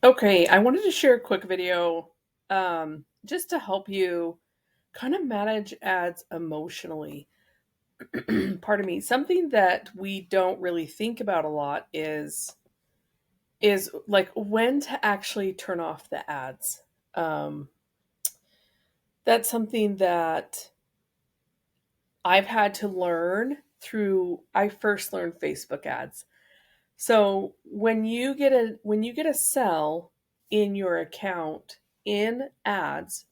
Okay, I wanted to share a quick video just to help you kind of manage ads emotionally. Pardon me. Something that we don't really think about a lot is like when to actually turn off the ads. Um, that's something that I've had to learn through I first learned Facebook ads. So when you get a sell in your account in ads,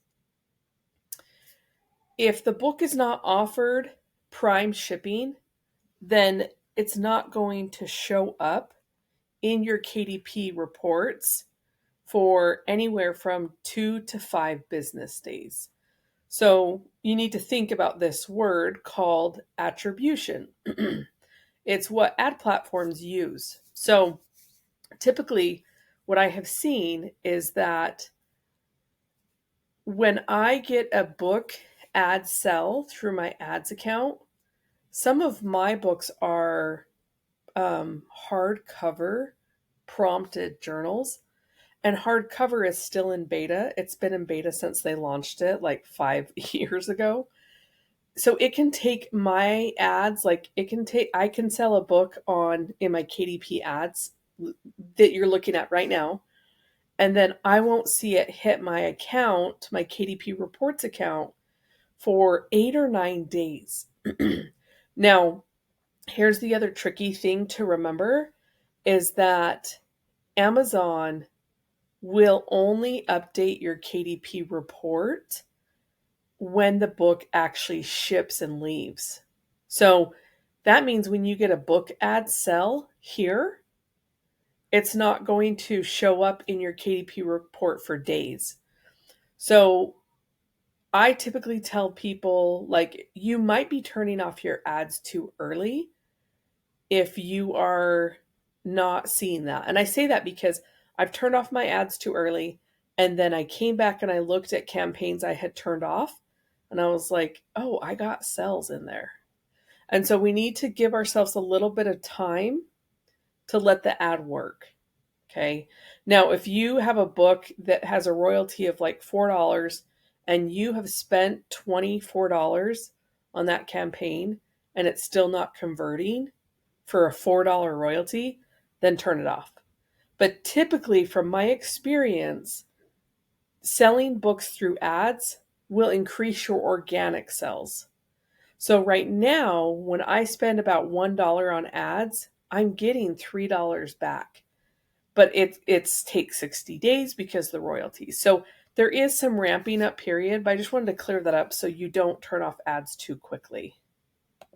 if the book is not offered prime shipping, then it's not going to show up in your KDP reports for anywhere from 2 to 5 business days. So you need to think about this word called attribution. It's what ad platforms use. So typically, what I have seen is that when I get a book ad sell through my ads account, some of my books are hardcover prompted journals, and hardcover is still in beta. It's been in beta since they launched it like 5 years ago. So it can take my ads, like I can sell a book on in my KDP ads that you're looking at right now, and then I won't see it hit my account, my KDP reports account, for 8 or 9 days. Now, here's the other tricky thing to remember is that Amazon will only update your KDP report when the book actually ships and leaves. So that means when you get a book ad sell here, it's not going to show up in your KDP report for days. So I typically tell people, like, you might be turning off your ads too early if you are not seeing that. And I say that because I've turned off my ads too early. And then I came back and I looked at campaigns I had turned off. And I was like, oh, I got sales in there. And so we need to give ourselves a little bit of time to let the ad work. Okay. Now, if you have a book that has a royalty of like $4 and you have spent $24 on that campaign and it's still not converting for a $4 royalty, then turn it off. But typically, from my experience, selling books through ads will increase your organic sales. So, right now, when I spend about $1 on ads, I'm getting $3 back, but it takes 60 days because of the royalties. So there is some ramping up period, but I just wanted to clear that up so you don't turn off ads too quickly.